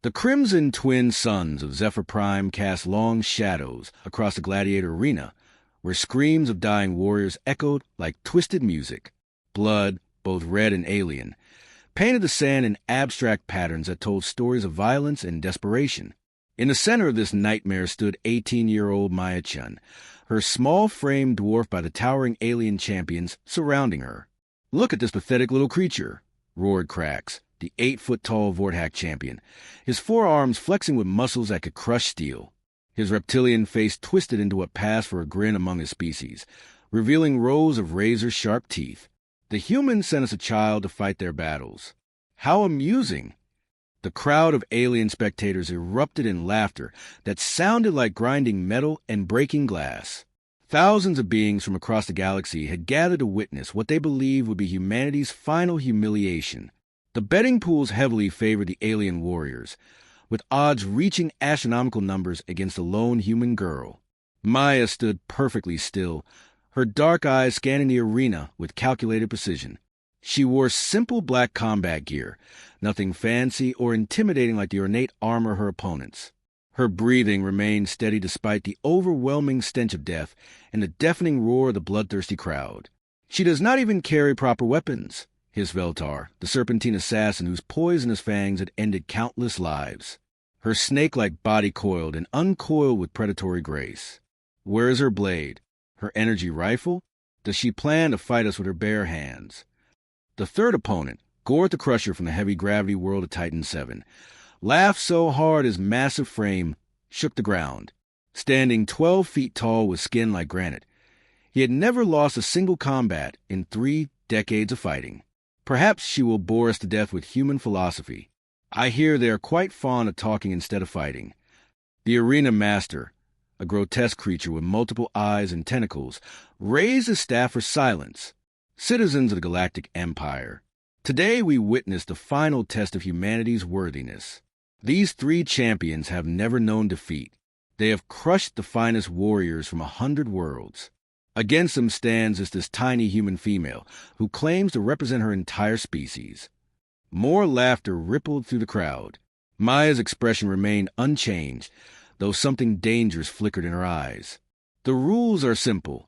The crimson twin suns of Zephyr Prime cast long shadows across the gladiator arena, where screams of dying warriors echoed like twisted music. Blood, both red and alien, painted the sand in abstract patterns that told stories of violence and desperation. In the center of this nightmare stood 18-year-old Maya Chen, her small frame dwarfed by the towering alien champions surrounding her. "Look at this pathetic little creature," roared Krax, the 8-foot-tall Vorthack champion, his forearms flexing with muscles that could crush steel. His reptilian face twisted into what passed for a grin among his species, revealing rows of razor-sharp teeth. "The humans sent us a child to fight their battles. How amusing!" The crowd of alien spectators erupted in laughter that sounded like grinding metal and breaking glass. Thousands of beings from across the galaxy had gathered to witness what they believed would be humanity's final humiliation. The betting pools heavily favored the alien warriors, with odds reaching astronomical numbers against a lone human girl. Maya stood perfectly still, her dark eyes scanning the arena with calculated precision. She wore simple black combat gear, nothing fancy or intimidating like the ornate armor of her opponents. Her breathing remained steady despite the overwhelming stench of death and the deafening roar of the bloodthirsty crowd. "She does not even carry proper weapons," hissed Veltar, the serpentine assassin whose poisonous fangs had ended countless lives. Her snake-like body coiled and uncoiled with predatory grace. "Where is her blade? Her energy rifle? Does she plan to fight us with her bare hands?" The third opponent, Gorth the Crusher from the heavy gravity world of Titan 7, laughed so hard his massive frame shook the ground. Standing 12 feet tall with skin like granite, he had never lost a single combat in 3 decades of fighting. "Perhaps she will bore us to death with human philosophy. I hear they are quite fond of talking instead of fighting." The arena master, a grotesque creature with multiple eyes and tentacles, raised his staff for silence. "Citizens of the Galactic Empire, today we witness the final test of humanity's worthiness. These 3 champions have never known defeat. They have crushed the finest warriors from 100 worlds. Against them stands this tiny human female who claims to represent her entire species." More laughter rippled through the crowd. Maya's expression remained unchanged, though something dangerous flickered in her eyes. "The rules are simple,"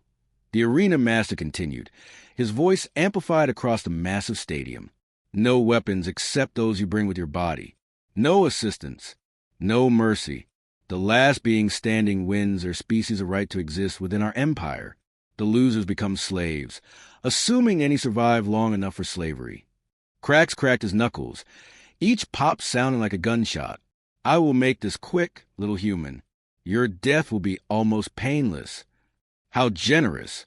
the arena master continued, his voice amplified across the massive stadium. "No weapons except those you bring with your body. No assistance. No mercy. The last being standing wins their species a right to exist within our empire. The losers become slaves, assuming any survive long enough for slavery." Krax cracked his knuckles, each pop sounding like a gunshot. "I will make this quick, little human. Your death will be almost painless." "How generous,"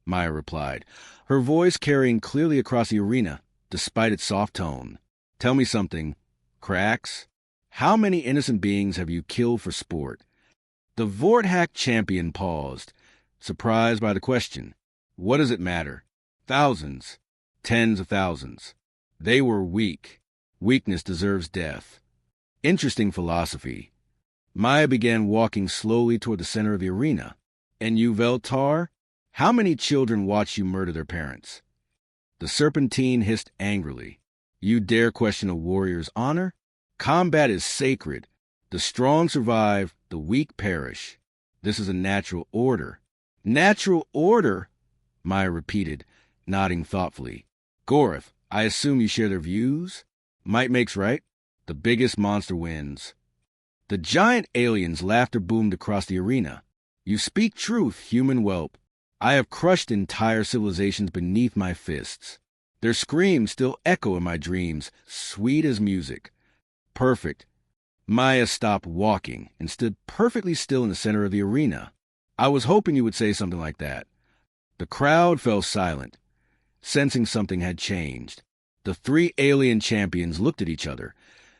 Maya replied, her voice carrying clearly across the arena, despite its soft tone. "Tell me something, Krax. How many innocent beings have you killed for sport?" The Vorthack champion paused, surprised by the question. "What does it matter? Thousands. Tens of thousands. They were weak. Weakness deserves death." Interesting philosophy. Maya began walking slowly toward the center of the arena. "And you, Veltar? How many children watched you murder their parents?" The serpentine hissed angrily. "You dare question a warrior's honor? Combat is sacred. The strong survive, the weak perish. This is a natural order." "Natural order?" Maya repeated, nodding thoughtfully. "Gorth, I assume you share their views? Might makes right. The biggest monster wins." The giant alien's laughter boomed across the arena. "You speak truth, human whelp. I have crushed entire civilizations beneath my fists. Their screams still echo in my dreams, sweet as music." "Perfect." Maya stopped walking and stood perfectly still in the center of the arena. "I was hoping you would say something like that." The crowd fell silent, sensing something had changed. The 3 alien champions looked at each other,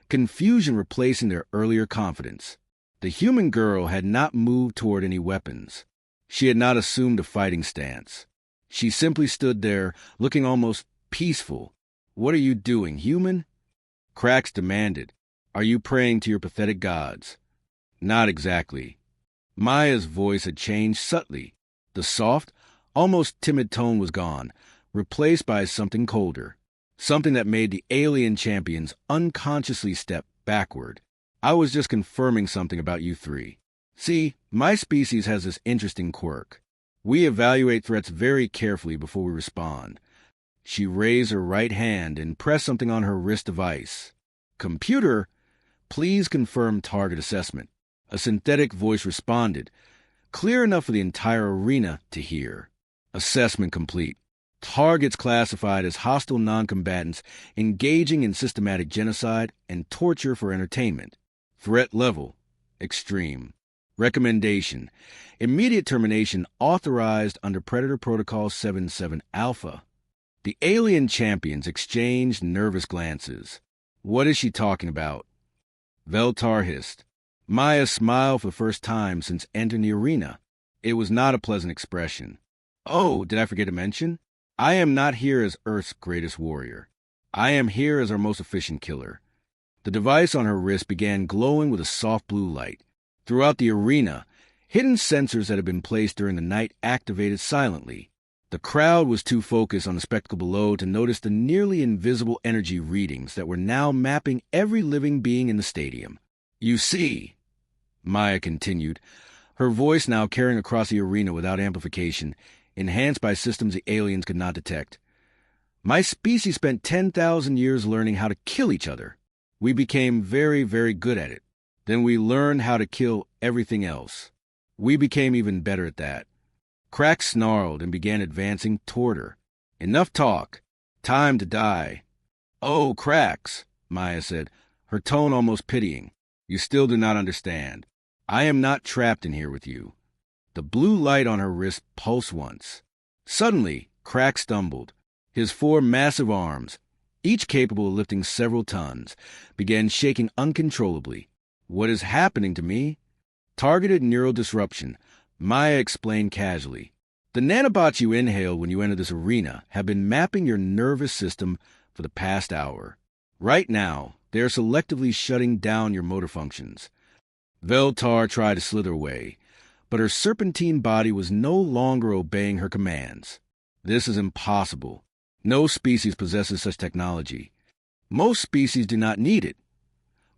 confusion replacing their earlier confidence. The human girl had not moved toward any weapons. She had not assumed a fighting stance. She simply stood there, looking almost peaceful. "What are you doing, human?" Krax demanded. "Are you praying to your pathetic gods?" "Not exactly." Maya's voice had changed subtly. The soft, almost timid tone was gone, replaced by something colder, something that made the alien champions unconsciously step backward. I was just confirming something about you three. See, my species has this interesting quirk. We evaluate threats very carefully before we respond. She raised her right hand and pressed something on her wrist device. Computer, please confirm target assessment. A synthetic voice responded, clear enough for the entire arena to hear. Assessment complete. Targets classified as hostile noncombatants engaging in systematic genocide and torture for entertainment. Threat level, extreme. Recommendation, immediate termination authorized under Predator Protocol 77 Alpha. The alien champions exchanged nervous glances. What is she talking about? Veltar hissed. Maya smiled for the first time since entering the arena. It was not a pleasant expression. Oh, did I forget to mention? I am not here as Earth's greatest warrior. I am here as our most efficient killer. The device on her wrist began glowing with a soft blue light. Throughout the arena, hidden sensors that had been placed during the night activated silently. The crowd was too focused on the spectacle below to notice the nearly invisible energy readings that were now mapping every living being in the stadium. You see, Maya continued, her voice now carrying across the arena without amplification, enhanced by systems the aliens could not detect. My species spent 10,000 years learning how to kill each other. We became very, very good at it. Then we learned how to kill everything else. We became even better at that. Crax snarled and began advancing toward her. Enough talk. Time to die. Oh, Crax, Maya said, her tone almost pitying. You still do not understand. I am not trapped in here with you. The blue light on her wrist pulsed once. Suddenly, Crax stumbled. His 4 massive arms, each capable of lifting several tons, began shaking uncontrollably. What is happening to me? Targeted neural disruption, Maya explained casually. The nanobots you inhaled when you entered this arena have been mapping your nervous system for the past hour. Right now, they are selectively shutting down your motor functions. Veltar tried to slither away, but her serpentine body was no longer obeying her commands. This is impossible. No species possesses such technology. Most species do not need it,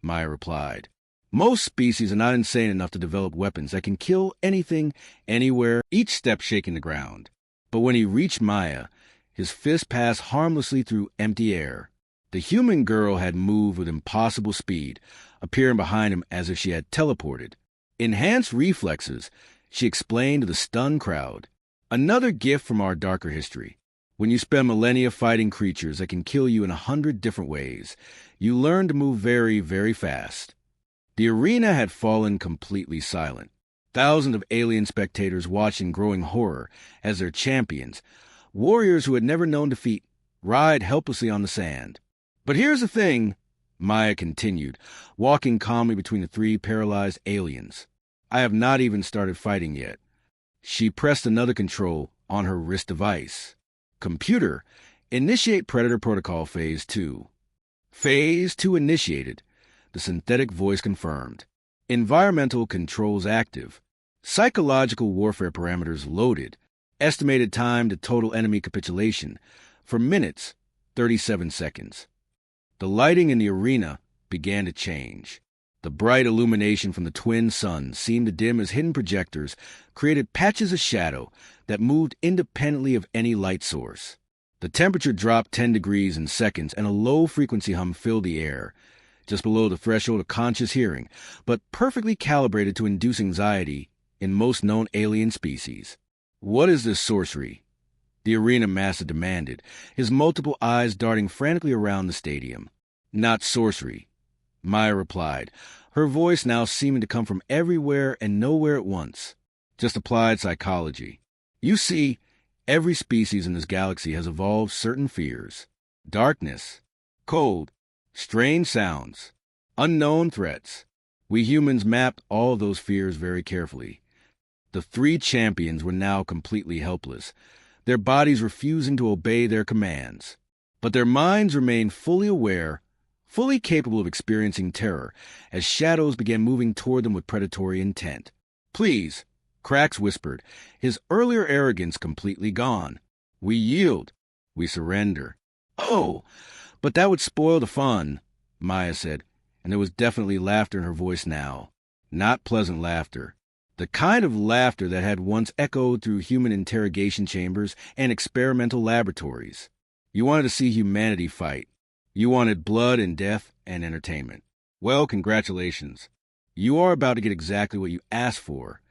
Maya replied. Most species are not insane enough to develop weapons that can kill anything, anywhere, each step shaking the ground. But when he reached Maya, his fist passed harmlessly through empty air. The human girl had moved with impossible speed, appearing behind him as if she had teleported. Enhanced reflexes, she explained to the stunned crowd. Another gift from our darker history. When you spend millennia fighting creatures that can kill you in 100 different ways, you learn to move very, very fast. The arena had fallen completely silent. Thousands of alien spectators watched in growing horror as their champions, warriors who had never known defeat, writhed helplessly on the sand. But here's the thing, Maya continued, walking calmly between the 3 paralyzed aliens. I have not even started fighting yet. She pressed another control on her wrist device. Computer, initiate Predator Protocol Phase 2. Phase 2 initiated. The synthetic voice confirmed. Environmental controls active. Psychological warfare parameters loaded. Estimated time to total enemy capitulation. For minutes, 37 seconds. The lighting in the arena began to change. The bright illumination from the twin suns seemed to dim as hidden projectors created patches of shadow that moved independently of any light source. The temperature dropped 10 degrees in seconds and a low-frequency hum filled the air, just below the threshold of conscious hearing, but perfectly calibrated to induce anxiety in most known alien species. What is this sorcery? The arena master demanded, his multiple eyes darting frantically around the stadium. Not sorcery, Maya replied, her voice now seeming to come from everywhere and nowhere at once. Just applied psychology. You see, every species in this galaxy has evolved certain fears. Darkness, cold, strange sounds, unknown threats. We humans mapped all those fears very carefully. The 3 champions were now completely helpless, their bodies refusing to obey their commands. But their minds remained fully aware, fully capable of experiencing terror, as shadows began moving toward them with predatory intent. Please, Crax whispered, his earlier arrogance completely gone. We yield. We surrender. Oh, but that would spoil the fun, Maya said. and there was definitely laughter in her voice now. Not pleasant laughter. The kind of laughter that had once echoed through human interrogation chambers and experimental laboratories. You wanted to see humanity fight. You wanted blood and death and entertainment. Well, congratulations. You are about to get exactly what you asked for.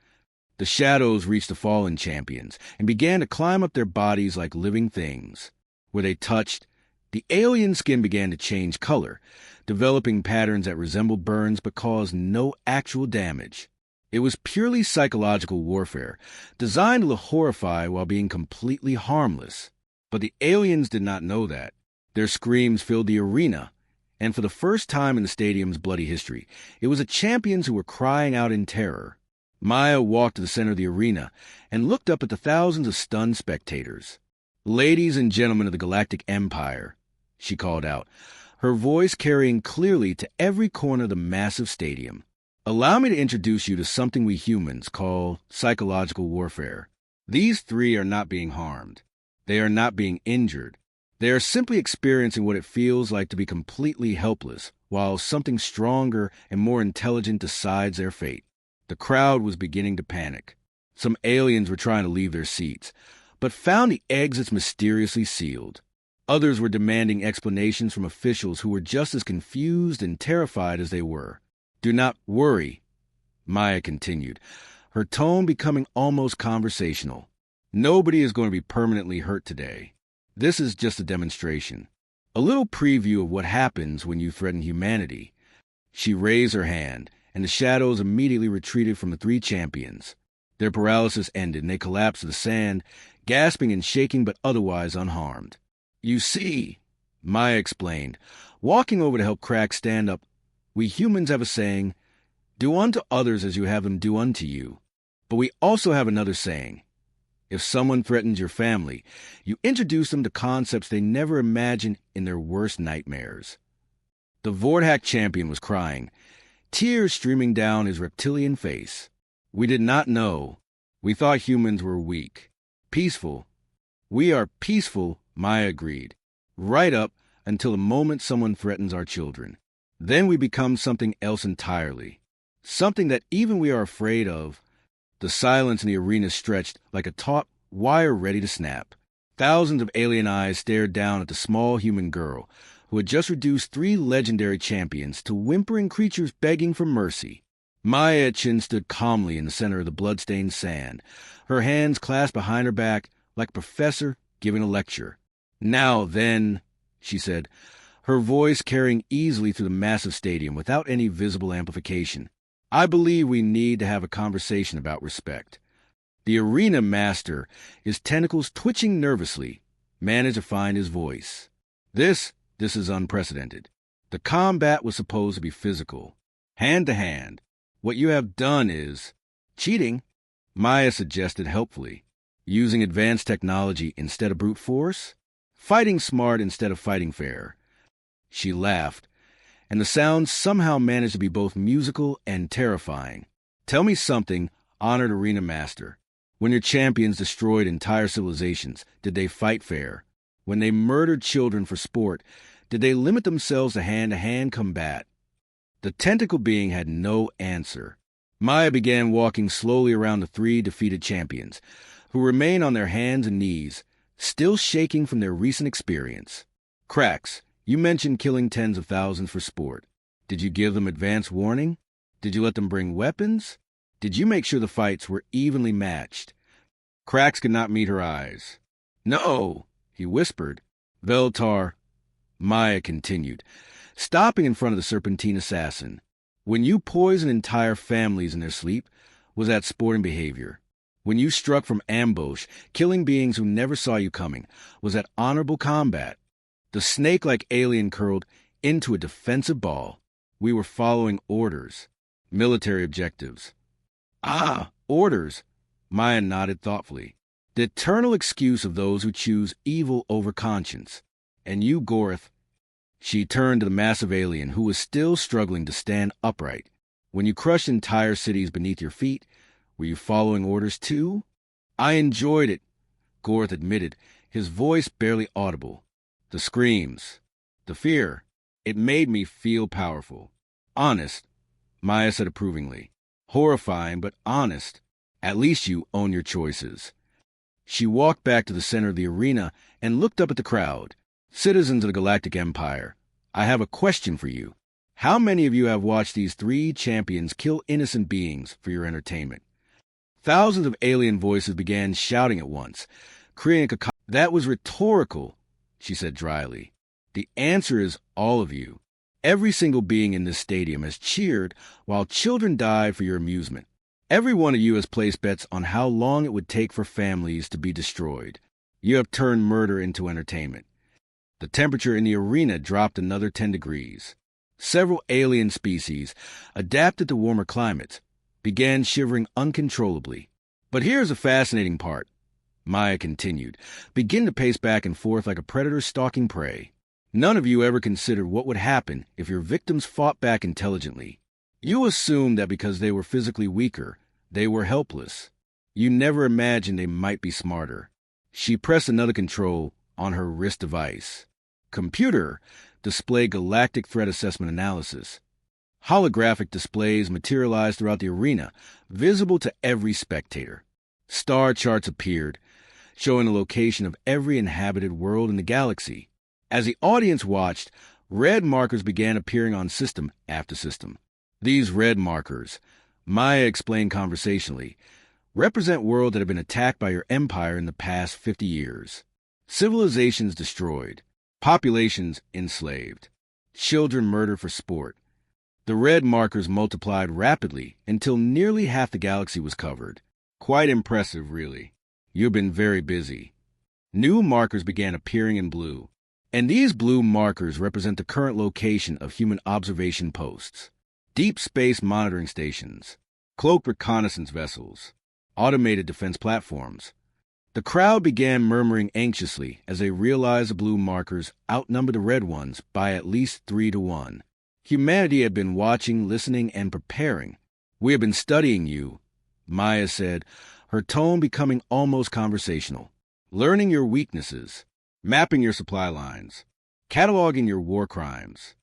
The shadows reached the fallen champions and began to climb up their bodies like living things. Where they touched, the alien skin began to change color, developing patterns that resembled burns but caused no actual damage. It was purely psychological warfare, designed to horrify while being completely harmless. But the aliens did not know that. Their screams filled the arena, and for the first time in the stadium's bloody history, it was the champions who were crying out in terror. Maya walked to the center of the arena and looked up at the thousands of stunned spectators. "Ladies and gentlemen of the Galactic Empire," she called out, her voice carrying clearly to every corner of the massive stadium. "Allow me to introduce you to something we humans call psychological warfare. These three are not being harmed. They are not being injured. They are simply experiencing what it feels like to be completely helpless, while something stronger and more intelligent decides their fate." The crowd was beginning to panic. Some aliens were trying to leave their seats, but found the exits mysteriously sealed. Others were demanding explanations from officials who were just as confused and terrified as they were. "Do not worry," Maya continued, her tone becoming almost conversational. "Nobody is going to be permanently hurt today. This is just a demonstration. A little preview of what happens when you threaten humanity." She raised her hand, and the shadows immediately retreated from the three champions. Their paralysis ended, and they collapsed to the sand, gasping and shaking but otherwise unharmed. "You see," Maya explained, walking over to help Crack stand up, "we humans have a saying, 'Do unto others as you have them do unto you.' But we also have another saying. If someone threatens your family, you introduce them to concepts they never imagined in their worst nightmares." The Vordak champion was crying, tears streaming down his reptilian face. "We did not know. We thought humans were weak. Peaceful. We are peaceful," Maya agreed. "Right up until the moment someone threatens our children. Then we become something else entirely. Something that even we are afraid of." The silence in the arena stretched like a taut wire ready to snap. Thousands of alien eyes stared down at the small human girl, who had just reduced three legendary champions to whimpering creatures begging for mercy. Maya Chen stood calmly in the center of the blood-stained sand, her hands clasped behind her back like a professor giving a lecture. "Now then," she said, her voice carrying easily through the massive stadium without any visible amplification, "I believe we need to have a conversation about respect." The arena master, his tentacles twitching nervously, managed to find his voice. This is unprecedented. The combat was supposed to be physical, hand to hand. What you have done is cheating, Maya suggested helpfully. Using advanced technology instead of brute force? Fighting smart instead of fighting fair. She laughed, and the sound somehow managed to be both musical and terrifying. "Tell me something, honored arena master. When your champions destroyed entire civilizations, did they fight fair? When they murdered children for sport, did they limit themselves to hand-to-hand combat?" The tentacle being had no answer. Maya began walking slowly around the three defeated champions, who remained on their hands and knees, still shaking from their recent experience. "Cracks, you mentioned killing tens of thousands for sport. Did you give them advance warning? Did you let them bring weapons? Did you make sure the fights were evenly matched?" Cracks could not meet her eyes. "No," he whispered. "Veltar," Maya continued, stopping in front of the serpentine assassin. "When you poisoned entire families in their sleep, was that sporting behavior? When you struck from ambush, killing beings who never saw you coming, was that honorable combat?" The snake-like alien curled into a defensive ball. "We were following orders. Military objectives." "Ah, orders," Maya nodded thoughtfully. "The eternal excuse of those who choose evil over conscience. And you, Gorth," she turned to the massive alien who was still struggling to stand upright. "When you crushed entire cities beneath your feet, were you following orders too?" "I enjoyed it," Gorth admitted, his voice barely audible. "The screams, the fear, it made me feel powerful. Honest, Maya said approvingly. Horrifying, but honest. At least you own your choices. She walked back to the center of the arena and looked up at the crowd. Citizens of the Galactic Empire, I have a question for you. How many of you have watched these three champions kill innocent beings for your entertainment? Thousands of alien voices began shouting at once, creating a cacophony. That was rhetorical, she said dryly. The answer is all of you. Every single being in this stadium has cheered while children died for your amusement. Every one of you has placed bets on how long it would take for families to be destroyed. You have turned murder into entertainment. The temperature in the arena dropped another 10 degrees. Several alien species, adapted to warmer climates, began shivering uncontrollably. But here's a fascinating part. Maya continued, begin to pace back and forth like a predator stalking prey. None of you ever considered what would happen if your victims fought back intelligently. You assumed that because they were physically weaker, they were helpless. You never imagined they might be smarter. She pressed another control on her wrist device. Computer, display galactic threat assessment analysis. Holographic displays materialized throughout the arena, visible to every spectator. Star charts appeared, showing the location of every inhabited world in the galaxy. As the audience watched, red markers began appearing on system after system. These red markers, Maya explained conversationally, represent worlds that have been attacked by your empire in the past 50 years. Civilizations destroyed, populations enslaved, children murdered for sport. The red markers multiplied rapidly until nearly half the galaxy was covered. Quite impressive, really. You've been very busy. New markers began appearing in blue, and these blue markers represent the current location of human observation posts, deep space monitoring stations, cloaked reconnaissance vessels, automated defense platforms. The crowd began murmuring anxiously as they realized the blue markers outnumbered the red ones by at least 3-1. Humanity had been watching, listening, and preparing. We have been studying you, Maya said, her tone becoming almost conversational. Learning your weaknesses, mapping your supply lines, cataloging your war crimes,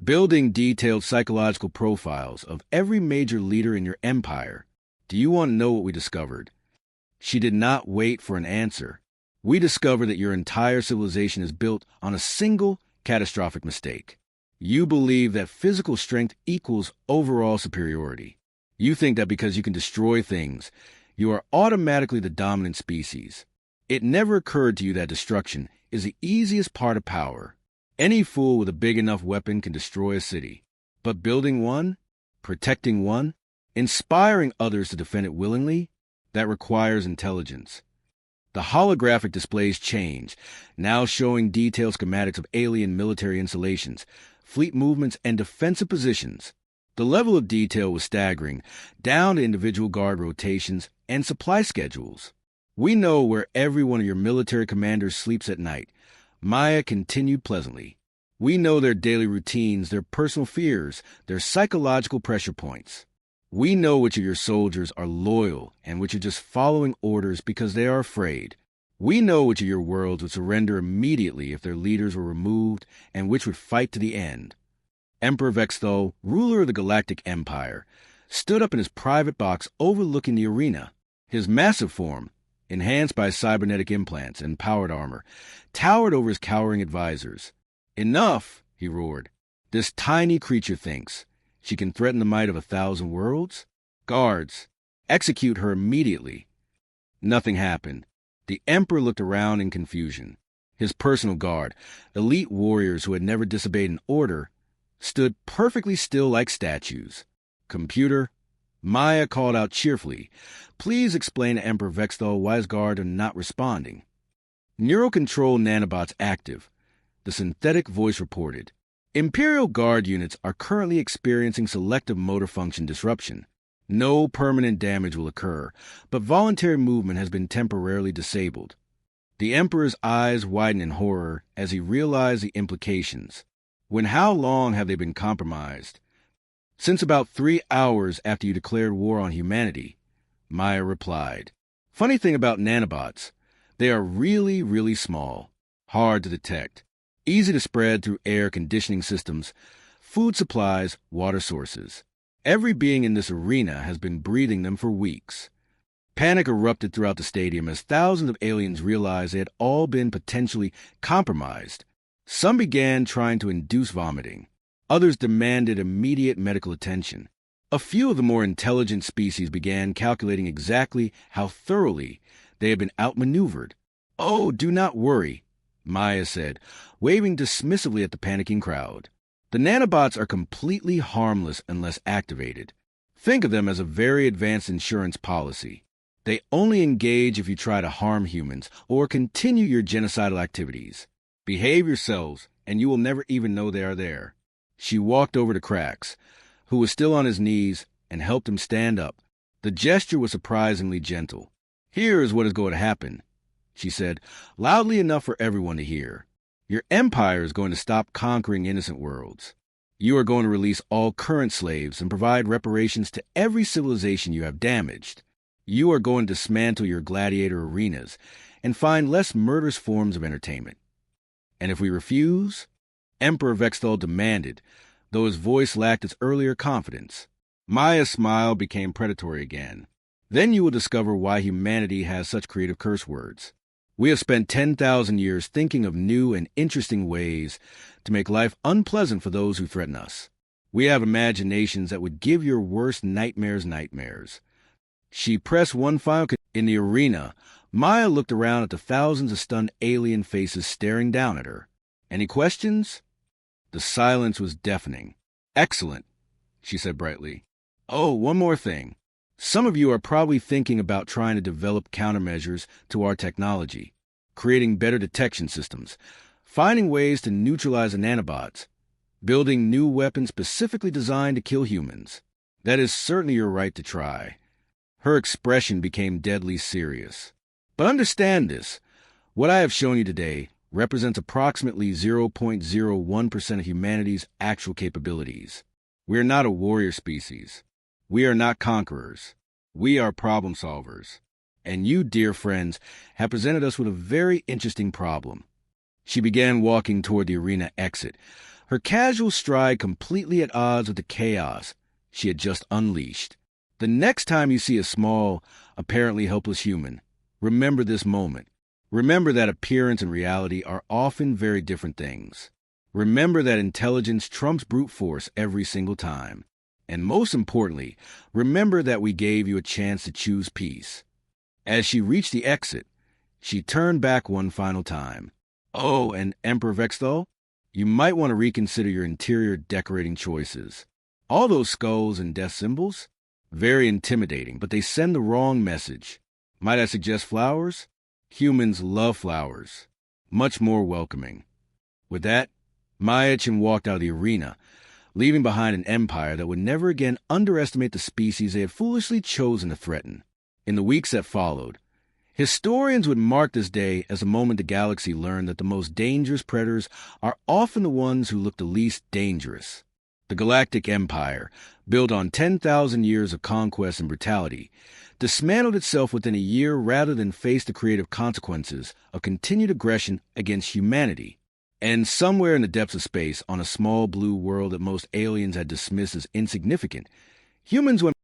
building detailed psychological profiles of every major leader in your empire. Do you want to know what we discovered? She did not wait for an answer. We discovered that your entire civilization is built on a single catastrophic mistake. You believe that physical strength equals overall superiority. You think that because you can destroy things, you are automatically the dominant species. It never occurred to you that destruction is the easiest part of power. Any fool with a big enough weapon can destroy a city. But building one, protecting one, inspiring others to defend it willingly, that requires intelligence. The holographic displays change, now showing detailed schematics of alien military installations, fleet movements, and defensive positions. The level of detail was staggering, down to individual guard rotations and supply schedules. We know where every one of your military commanders sleeps at night. Maya continued pleasantly. We know their daily routines, their personal fears, their psychological pressure points. We know which of your soldiers are loyal and which are just following orders because they are afraid. We know which of your worlds would surrender immediately if their leaders were removed and which would fight to the end. Emperor Vexthal, ruler of the Galactic Empire, stood up in his private box overlooking the arena. His massive form, enhanced by cybernetic implants and powered armor, towered over his cowering advisors. Enough, he roared. This tiny creature thinks she can threaten the might of 1,000 worlds? Guards, execute her immediately. Nothing happened. The Emperor looked around in confusion. His personal guard, elite warriors who had never disobeyed an order, stood perfectly still like statues. Computer, Maya called out cheerfully, please explain to Emperor Vexthal why his guard are not responding. Neural-control nanobots active, the synthetic voice reported. Imperial Guard units are currently experiencing selective motor function disruption. No permanent damage will occur, but voluntary movement has been temporarily disabled. The Emperor's eyes widened in horror as he realized the implications. How long have they been compromised? Since about 3 hours after you declared war on humanity, Maya replied. Funny thing about nanobots, they are really, really small, hard to detect, easy to spread through air conditioning systems, food supplies, water sources. Every being in this arena has been breathing them for weeks. Panic erupted throughout the stadium as thousands of aliens realized they had all been potentially compromised. Some began trying to induce vomiting. Others demanded immediate medical attention. A few of the more intelligent species began calculating exactly how thoroughly they had been outmaneuvered. "Oh, do not worry," Maya said, waving dismissively at the panicking crowd. "The nanobots are completely harmless unless activated. Think of them as a very advanced insurance policy. They only engage if you try to harm humans or continue your genocidal activities. Behave yourselves, and you will never even know they are there." She walked over to Krax, who was still on his knees, and helped him stand up. The gesture was surprisingly gentle. "Here is what is going to happen," she said, loudly enough for everyone to hear. "Your empire is going to stop conquering innocent worlds. You are going to release all current slaves and provide reparations to every civilization you have damaged. You are going to dismantle your gladiator arenas and find less murderous forms of entertainment. And if we refuse," Emperor Vexthal demanded, though his voice lacked its earlier confidence. Maya's smile became predatory again. "Then you will discover why humanity has such creative curse words. We have spent 10,000 years thinking of new and interesting ways to make life unpleasant for those who threaten us. We have imaginations that would give your worst nightmares. She pressed one final in the arena. Maya looked around at the thousands of stunned alien faces staring down at her. "Any questions?" The silence was deafening. "Excellent," she said brightly. "Oh, one more thing. Some of you are probably thinking about trying to develop countermeasures to our technology, creating better detection systems, finding ways to neutralize the nanobots, building new weapons specifically designed to kill humans. That is certainly your right to try." Her expression became deadly serious. "But understand this. What I have shown you today represents approximately 0.01% of humanity's actual capabilities. We are not a warrior species. We are not conquerors. We are problem solvers. And you, dear friends, have presented us with a very interesting problem." She began walking toward the arena exit, her casual stride completely at odds with the chaos she had just unleashed. The next time you see a small, apparently helpless human, remember this moment. Remember that appearance and reality are often very different things. Remember that intelligence trumps brute force every single time. And most importantly, remember that we gave you a chance to choose peace. As she reached the exit, she turned back one final time. "Oh, and Emperor Vexthal, you might want to reconsider your interior decorating choices. All those skulls and death symbols? Very intimidating, but they send the wrong message. Might I suggest flowers? Humans love flowers. Much more welcoming." With that, Maya Chen walked out of the arena, leaving behind an empire that would never again underestimate the species they had foolishly chosen to threaten. In the weeks that followed, historians would mark this day as the moment the galaxy learned that the most dangerous predators are often the ones who look the least dangerous. The Galactic Empire, built on 10,000 years of conquest and brutality, dismantled itself within a year rather than face the creative consequences of continued aggression against humanity. And somewhere in the depths of space, on a small blue world that most aliens had dismissed as insignificant, humans went